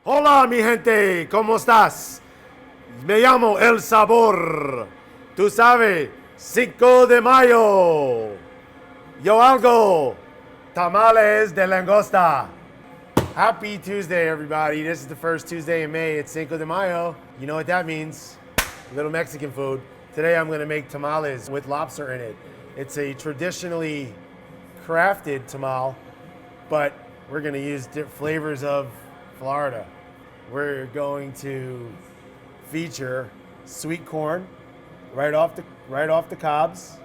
Hola mi gente, ¿cómo estás? Me llamo El Sabor. Tú sabes, Cinco de Mayo. Yo algo. Tamales de langosta. Happy Tuesday, everybody. This is the first Tuesday in May. It's Cinco de Mayo. You know what that means. A little Mexican food. Today I'm going to make tamales with lobster in it. It's a traditionally crafted tamal, but we're going to use flavors of Florida. We're going to feature sweet corn right off the cobs.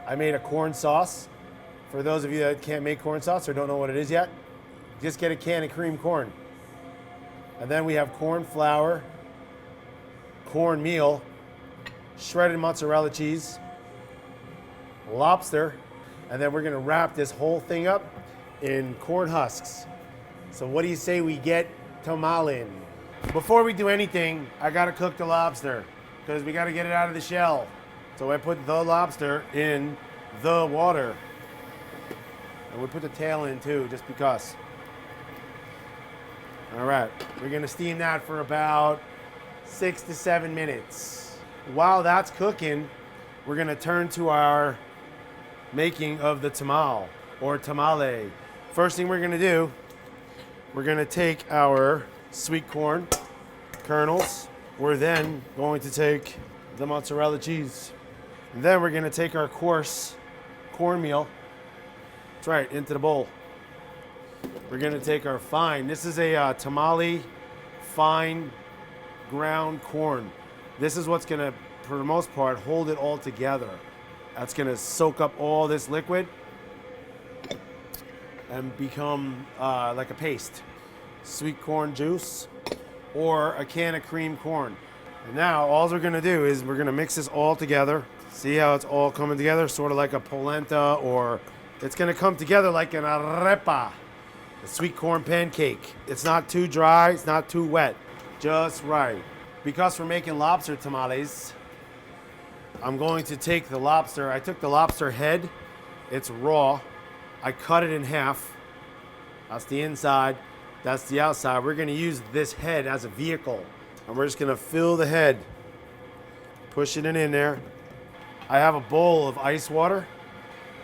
I made a corn sauce. For those of you that can't make corn sauce or don't know what it is yet, just get a can of cream corn. And then we have corn flour, corn meal, shredded mozzarella cheese, lobster, and then we're gonna wrap this whole thing up in corn husks. So what do you say we get tamalin? Before we do anything, I gotta cook the lobster because we gotta get it out of the shell. So I put the lobster in the water. And we put the tail in too, just because. All right, we're gonna steam that for about 6 to 7 minutes. While that's cooking, we're gonna turn to our making of the tamal or tamale. First thing we're gonna do, we're gonna take our sweet corn kernels. We're then going to take the mozzarella cheese. And then we're gonna take our coarse cornmeal. That's right, into the bowl. We're gonna take our fine, this is a tamale fine ground corn. This is what's gonna, for the most part, hold it all together. That's gonna soak up all this liquid and become like a paste. Sweet corn juice or a can of cream corn. And now all we're gonna do is we're gonna mix this all together. See how it's all coming together? Sort of like a polenta, or it's gonna come together like an arepa, a sweet corn pancake. It's not too dry, it's not too wet, just right. Because we're making lobster tamales, I'm going to take the lobster. I took the lobster head, it's raw. I cut it in half. That's the inside, that's the outside. We're gonna use this head as a vehicle. And we're just gonna fill the head, pushing it in there. I have a bowl of ice water,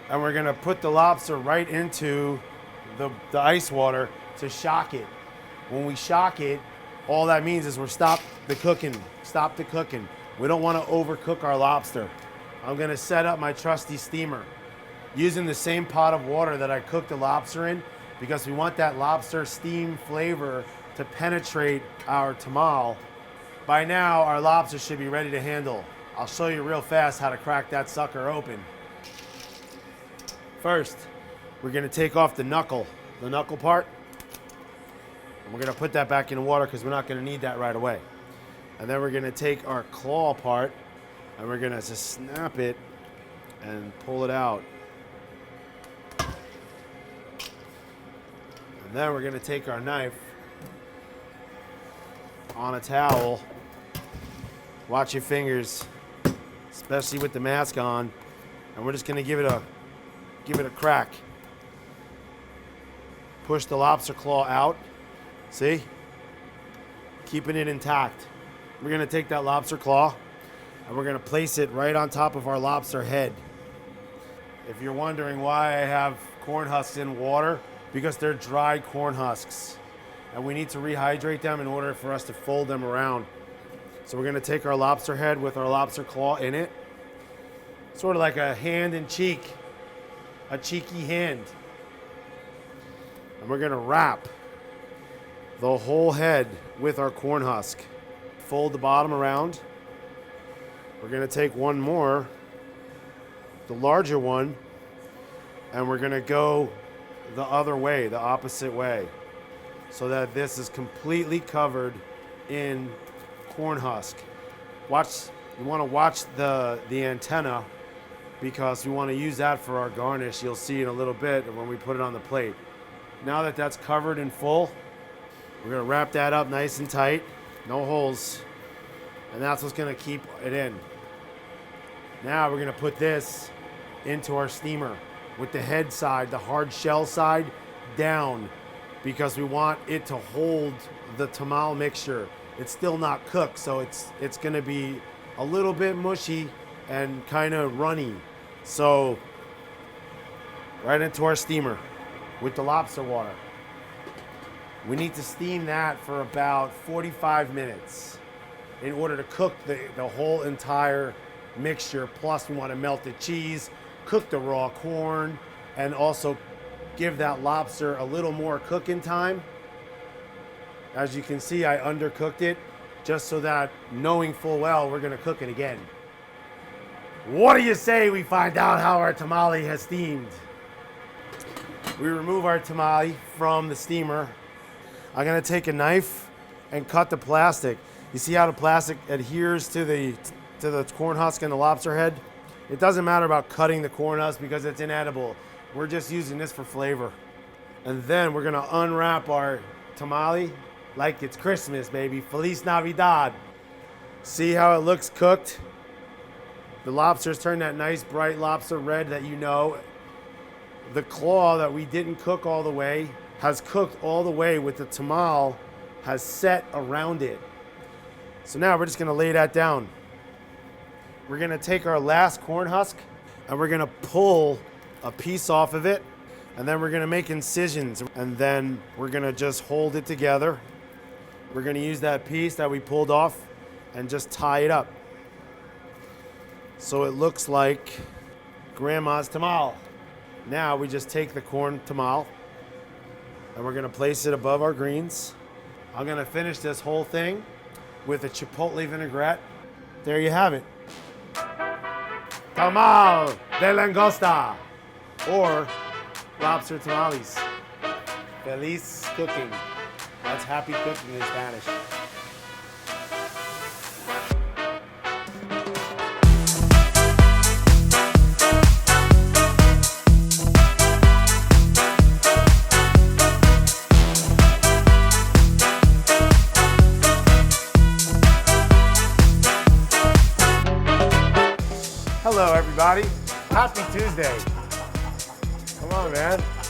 and we're gonna put the lobster right into the ice water to shock it. When we shock it, all that means is we're stop the cooking. We don't wanna overcook our lobster. I'm gonna set up my trusty steamer using the same pot of water that I cooked the lobster in, because we want that lobster steam flavor to penetrate our tamal. By now, our lobster should be ready to handle. I'll show you real fast how to crack that sucker open. First, we're gonna take off the knuckle part, and we're gonna put that back in the water because we're not gonna need that right away. And then we're gonna take our claw part, and we're gonna just snap it and pull it out. And then we're gonna take our knife on a towel. Watch your fingers, especially with the mask on. And we're just gonna give it a crack. Push the lobster claw out. See? Keeping it intact. We're gonna take that lobster claw and we're gonna place it right on top of our lobster head. If you're wondering why I have corn husks in water, because they're dried corn husks. And we need to rehydrate them in order for us to fold them around. So we're gonna take our lobster head with our lobster claw in it. Sort of like a hand and cheek, a cheeky hand. And we're gonna wrap the whole head with our corn husk. Fold the bottom around. We're gonna take one more, the larger one, and we're gonna go the other way, the opposite way, so that this is completely covered in corn husk. You wanna watch the antenna, because we wanna use that for our garnish. You'll see in a little bit when we put it on the plate. Now that that's covered in full, we're gonna wrap that up nice and tight, no holes, and that's what's gonna keep it in. Now we're gonna put this into our steamer with the head side, the hard shell side, down. because we want it to hold the tamale mixture. It's still not cooked, so it's gonna be a little bit mushy and kind of runny. So right into our steamer with the lobster water. We need to steam that for about 45 minutes in order to cook the whole entire mixture. Plus we want to melt the cheese, cook the raw corn, and also give that lobster a little more cooking time. As you can see, I undercooked it just so that, knowing full well we're gonna cook it again. What do you say we find out how our tamale has steamed? We remove our tamale from the steamer. I'm gonna take a knife and cut the plastic. You see how the plastic adheres to the corn husk and the lobster head? It doesn't matter about cutting the corn husk because it's inedible. We're just using this for flavor. And then we're gonna unwrap our tamale like it's Christmas, baby. Feliz Navidad. See how it looks cooked? The lobsters turn that nice bright lobster red that you know. The claw that we didn't cook all the way has cooked all the way with the tamale has set around it. So now we're just gonna lay that down. We're gonna take our last corn husk and we're gonna pull a piece off of it, and then we're gonna make incisions, and then we're gonna just hold it together. We're gonna use that piece that we pulled off and just tie it up so it looks like grandma's tamale. Now we just take the corn tamale and we're gonna place it above our greens. I'm gonna finish this whole thing with a chipotle vinaigrette. There you have it. Tamal de langosta, or lobster tamales. Feliz cooking. That's happy cooking in Spanish. Hello, everybody. Happy Tuesday. Come on, man.